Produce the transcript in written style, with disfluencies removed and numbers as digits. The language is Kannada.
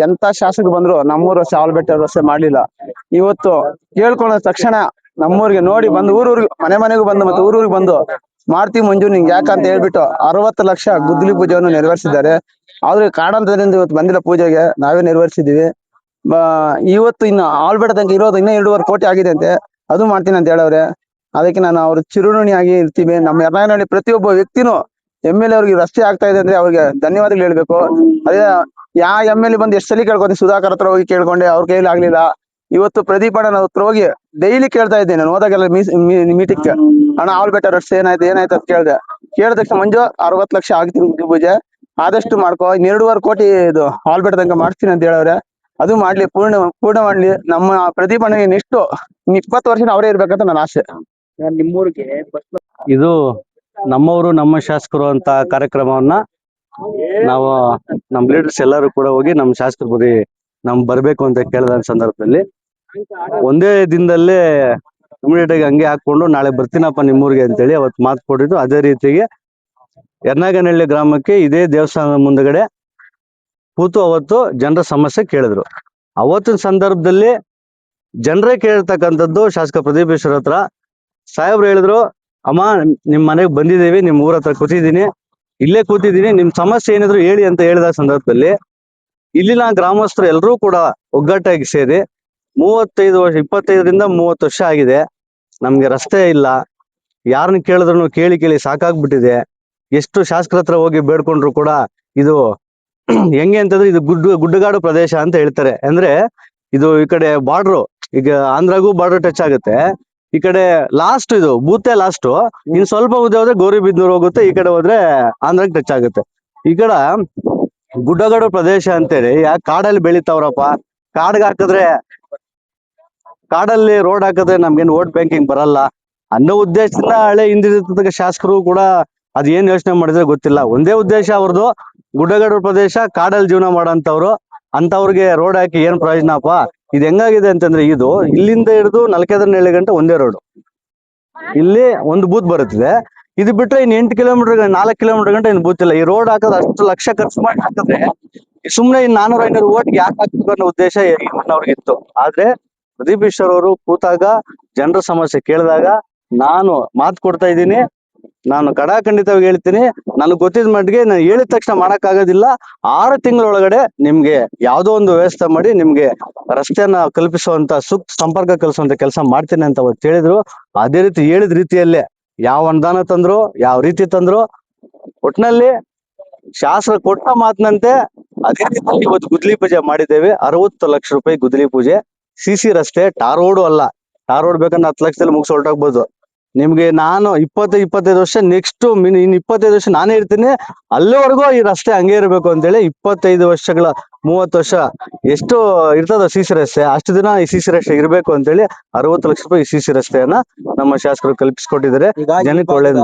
ಎಂತ ಶಾಸಕರು ಬಂದ್ರು ನಮ್ಮೂರ್ ವರ್ಷ ಆಲ್ಬೆಟ್ಟ ವರ್ಷ ಮಾಡ್ಲಿಲ್ಲ. ಇವತ್ತು ಕೇಳ್ಕೊಂಡ ತಕ್ಷಣ ನಮ್ಮೂರಿಗೆ ನೋಡಿ ಬಂದು ಊರೂರಿಗೆ ಮನೆ ಮನೆಗೂ ಬಂದು ಮತ್ತೆ ಊರೂರಿಗೆ ಬಂದು ಮಾಡ್ತೀವಿ ಮಂಜು ನಿಂಗೆ ಯಾಕಂತ ಹೇಳ್ಬಿಟ್ಟು 60 ಲಕ್ಷ ಗುದ್ದಲಿ ಪೂಜೆಯನ್ನು ನೆರವೇರಿಸಿದ್ದಾರೆ. ಆದ್ರೆ ಕಾರಣಾಂತರದಿಂದ ಇವತ್ತು ಬಂದಿಲ್ಲ ಪೂಜೆಗೆ, ನಾವೇ ನೆರವೇರಿಸಿದೀವಿ. ಇವತ್ತು ಇನ್ನು ಆಲ್ಬೆಟ್ಟ ತನಕ ಇರೋದು ಇನ್ನೂ 2.5 ಕೋಟಿ ಆಗಿದೆ ಅಂತೆ, ಅದು ಮಾಡ್ತೀನಿ ಅಂತ ಹೇಳವ್ರೆ. ಅದಕ್ಕೆ ನಾನು ಅವ್ರ ಚಿರುಣಿಯಾಗಿ ಇರ್ತೀವಿ. ನಮ್ಮ ಯರ್ನಾಳ್ ಪ್ರತಿಯೊಬ್ಬ ವ್ಯಕ್ತಿನೂ MLA ಅವ್ರಿಗೆ ರಸ್ತೆ ಆಗ್ತಾ ಇದೆ ಅಂದ್ರೆ ಅವ್ರಿಗೆ ಧನ್ಯವಾದಗಳು ಹೇಳ್ಬೇಕು. ಅದೇ MLA ಬಂದು ಎಷ್ಟು ಸಲ ಕೇಳ್ಕೊಂಡೆ, ಸುಧಾಕರ್ ಹತ್ರ ಹೋಗಿ ಕೇಳ್ಕೊಂಡೆ, ಅವ್ರ ಕೈಲಿ ಆಗ್ಲಿಲ್ಲ. ಇವತ್ತು ಪ್ರದೀಪ್ ಅಣ್ಣ ಹತ್ರ ಹೋಗಿ ಡೈಲಿ ಕೇಳ್ತಾ ಇದ್ದೇನೆ, ನಾನು ಹೋದಾಗೆಲ್ಲ ಮೀಟಿಂಗ್ ಅಣ್ಣ ಆಲ್ಬೆಟ್ಟ ರಸ್ತೆ ಏನಾಯ್ತು ಅಂತ ಕೇಳಿದ ತಕ್ಷಣ ಮಂಜು 60 ಲಕ್ಷ ಆಗ್ತೀನಿ ಪೂಜೆ, ಆದಷ್ಟು ಮಾಡ್ಕೋ, 2.5 ಕೋಟಿ ಇದು ಆಲ್ಬೆಟ್ಟ ತನಕ ಮಾಡ್ತೀನಿ ಅಂತ ಹೇಳವ್ರೆ. ಅದು ಮಾಡ್ಲಿ, ಪೂರ್ಣ ಮಾಡ್ಲಿ. ನಮ್ಮ ಪ್ರದೀಪ್ ಅಣ್ಣಗೆ ನೆಕ್ಸ್ಟ್ 20 ವರ್ಷ ಅವರೇ ಇರ್ಬೇಕಂತ ನನ್ನ ಆಸೆ. ನಿಮ್ಮೂರಿಗೆ ಇದು ನಮ್ಮವರು ನಮ್ಮ ಶಾಸಕರು ಅಂತ ಕಾರ್ಯಕ್ರಮವನ್ನ ನಾವು ನಮ್ ಲೀಡರ್ಸ್ ಎಲ್ಲರೂ ಕೂಡ ಹೋಗಿ ನಮ್ಮ ಶಾಸಕರು ಬರೀ ಬರ್ಬೇಕು ಅಂತ ಕೇಳಿದ ಸಂದರ್ಭದಲ್ಲಿ ಒಂದೇ ದಿನದಲ್ಲೇ ಇಮಿಡಿಯೇಟ್ ಆಗಿ ಹಂಗೆ ಹಾಕೊಂಡು ನಾಳೆ ಬರ್ತೀನಪ್ಪ ನಿಮ್ಮೂರಿಗೆ ಅಂತೇಳಿ ಅವತ್ತು ಮಾತು ಕೊಟ್ಟಿದ್ದು. ಅದೇ ರೀತಿಗೆ ಯರ್ನಾಗನಹಳ್ಳಿ ಗ್ರಾಮಕ್ಕೆ ಇದೇ ದೇವಸ್ಥಾನದ ಮುಂದಗಡೆ ಕೂತು ಅವತ್ತು ಜನರ ಸಮಸ್ಯೆ ಕೇಳಿದ್ರು. ಅವತ್ತಿನ ಸಂದರ್ಭದಲ್ಲಿ ಜನರೇ ಕೇಳಿರ್ತಕ್ಕಂಥದ್ದು ಶಾಸಕ ಪ್ರದೀಪ್ ಈಶ್ವರ್ ಹತ್ರ. ಸಾಹೇಬ್ರು ಹೇಳಿದ್ರು, ಅಮ್ಮ ನಿಮ್ ಮನೆಗೆ ಬಂದಿದ್ದೀವಿ, ನಿಮ್ ಊರ ಹತ್ರ ಕೂತಿದ್ದೀನಿ, ಇಲ್ಲೇ ಕೂತಿದ್ದೀನಿ, ನಿಮ್ ಸಮಸ್ಯೆ ಏನಿದ್ರು ಹೇಳಿ ಅಂತ ಹೇಳಿದ ಸಂದರ್ಭದಲ್ಲಿ ಇಲ್ಲಿನ ಗ್ರಾಮಸ್ಥರು ಎಲ್ಲರೂ ಕೂಡ ಒಗ್ಗಟ್ಟಾಗಿ ಸೇರಿ 25ರಿಂದ 30 ವರ್ಷ ಆಗಿದೆ, ನಮ್ಗೆ ರಸ್ತೆ ಇಲ್ಲ, ಯಾರನ್ನ ಕೇಳಿದ್ರು ಕೇಳಿ ಸಾಕಾಗ್ಬಿಟ್ಟಿದೆ. ಎಷ್ಟು ಶಾಸಕರ ಹತ್ರ ಹೋಗಿ ಬೇಡ್ಕೊಂಡ್ರು ಕೂಡ ಇದು ಹೆಂಗೆ ಅಂತಂದ್ರೆ ಇದು ಗುಡ್ಡಗಾಡು ಪ್ರದೇಶ ಅಂತ ಹೇಳ್ತಾರೆ. ಅಂದ್ರೆ ಇದು ಈ ಕಡೆ ಬಾರ್ಡ್ರು, ಈಗ ಆಂಧ್ರಗೂ ಬಾರ್ಡರ್ ಟಚ್ ಆಗುತ್ತೆ, ಈ ಕಡೆ ಲಾಸ್ಟ್ ಇದು ಬೂತೆ ಲಾಸ್ಟ್, ಇನ್ ಸ್ವಲ್ಪ ಉದ್ದ ಹೋದ್ರೆ ಗೌರಿಬಿದನೂರು ಹೋಗುತ್ತೆ, ಈ ಕಡೆ ಹೋದ್ರೆ ಆಂಧ್ರಕ್ಕೆ ಟಚ್ ಆಗುತ್ತೆ. ಈ ಕಡೆ ಗುಡ್ಡಗಾಡು ಪ್ರದೇಶ ಅಂತೇಳಿ ಯಾಕೆ ಕಾಡಲ್ಲಿ ಬೆಳಿತಾವ್ರಪ್ಪ, ಕಾಡಲ್ಲಿ ರೋಡ್ ಹಾಕಿದ್ರೆ ನಮ್ಗೇನು ವೋಟ್ ಬ್ಯಾಂಕಿಂಗ್ ಬರಲ್ಲ ಅನ್ನೋ ಉದ್ದೇಶದಿಂದ ಹಳೆ ಹಿಂದಿನ ಶಾಸಕರು ಕೂಡ ಅದ್ ಏನ್ ಯೋಚನೆ ಮಾಡಿದ್ರೆ ಗೊತ್ತಿಲ್ಲ. ಒಂದೇ ಉದ್ದೇಶ ಅವ್ರದ್ದು, ಗುಡ್ಡಗಾಡು ಪ್ರದೇಶ ಕಾಡಲ್ಲಿ ಜೀವನ ಮಾಡೋಂಥವ್ರು, ಅಂತವ್ರಿಗೆ ರೋಡ್ ಹಾಕಿ ಏನ್ ಪ್ರಯೋಜನಪ್ಪ. ಇದು ಹೆಂಗಾಗಿದೆ ಅಂತಂದ್ರೆ ಇದು ಇಲ್ಲಿಂದ ಹಿಡಿದು ನಲ್ಕೆದರ್ನಹಳ್ಳಿ ಗಂಟೆ ಒಂದೇ ರೋಡ್, ಇಲ್ಲಿ ಒಂದು ಬೂತ್ ಬರುತ್ತಿದೆ. ಇದು ಬಿಟ್ರೆ ಇನ್ 8 ಕಿಲೋಮೀಟರ್ 4 ಕಿಲೋಮೀಟರ್ ಗಂಟೆ ಇನ್ ಬೂತ್ ಇಲ್ಲ. ಈ ರೋಡ್ ಹಾಕೋದು ಅಷ್ಟು ಲಕ್ಷ ಖರ್ಚು ಮಾಡಿ ಹಾಕಿದ್ರೆ ಸುಮ್ನೆ ಇನ್ 400-500 ಓಟ್ಗೆ ಯಾಕೆ ಹಾಕ್ಬೇಕು ಅನ್ನೋ ಉದ್ದೇಶ ಅವ್ರಿಗೆ ಇತ್ತು. ಆದ್ರೆ ಪ್ರದೀಪ್ ಈಶ್ವರ್ ಅವರು ಕೂತಾಗ ಜನರ ಸಮಸ್ಯೆ ಕೇಳಿದಾಗ ನಾನು ಮಾತು ಕೊಡ್ತಾ ಇದ್ದೀನಿ, ನಾನು ಖಂಡಿತವಾಗಿ ಹೇಳ್ತೀನಿ, ನನಗೆ ಗೊತ್ತಿದ ಮಟ್ಟಿಗೆ ನಾನು ಹೇಳಿದ ತಕ್ಷಣ ಮಾಡಕ್ ಆಗೋದಿಲ್ಲ. 6 ತಿಂಗಳೊಳಗಡೆ ನಿಮ್ಗೆ ಯಾವ್ದೋ ಒಂದು ವ್ಯವಸ್ಥೆ ಮಾಡಿ ನಿಮ್ಗೆ ರಸ್ತೆಯನ್ನ ಕಲ್ಪಿಸುವಂತ ಸೂಕ್ತ ಸಂಪರ್ಕ ಕಲ್ಪಿಸುವಂತ ಕೆಲಸ ಮಾಡ್ತೀನಿ ಅಂತ ಅವತ್ತು ಹೇಳಿದ್ರು. ಅದೇ ರೀತಿ ಹೇಳಿದ ರೀತಿಯಲ್ಲೇ ಯಾವ ಅನುದಾನ ತಂದ್ರು, ಯಾವ ರೀತಿ ತಂದ್ರು, ಒಟ್ನಲ್ಲಿ ಶಾಸಕ ಕೊಟ್ಟ ಮಾತಿನಂತೆ ಅದೇ ರೀತಿ ಇವತ್ತು ಗುದ್ದಲಿ ಪೂಜೆ ಮಾಡಿದ್ದೇವೆ. 60 ಲಕ್ಷ ರೂಪಾಯಿ ಗುದ್ದಲಿ ಪೂಜೆ, CC ರಸ್ತೆ, ಟಾರ್ ರೋಡು ಅಲ್ಲ. ಟಾರ್ ರೋಡ್ ಬೇಕಂದ್ರೆ 10 ಲಕ್ಷದಲ್ಲಿ ಮುಗಿಸಿ ಹೊರಟೋಗ್ಬೋದು. ನಿಮ್ಗೆ ನಾನು 20-25 ವರ್ಷ ನೆಕ್ಸ್ಟ್ ಇನ್ 25 ವರ್ಷ ನಾನೇ ಇರ್ತೀನಿ, ಅಲ್ಲಿವರೆಗೂ ಈ ರಸ್ತೆ ಹಂಗೆ ಇರಬೇಕು ಅಂತೇಳಿ 25 ವರ್ಷಗಳ 30 ವರ್ಷ ಎಷ್ಟು ಇರ್ತದ CC ರಸ್ತೆ, ಅಷ್ಟು ದಿನ ಈ CC ರಸ್ತೆ ಇರ್ಬೇಕು ಅಂತೇಳಿ 60 ಲಕ್ಷ ರೂಪಾಯಿ CC ರಸ್ತೆಯನ್ನ ನಮ್ಮ ಶಾಸಕರು ಕಲ್ಪಿಸಿಕೊಟ್ಟಿದ್ದಾರೆ. ಜನಕ್ಕೆ ಒಳ್ಳೇದು.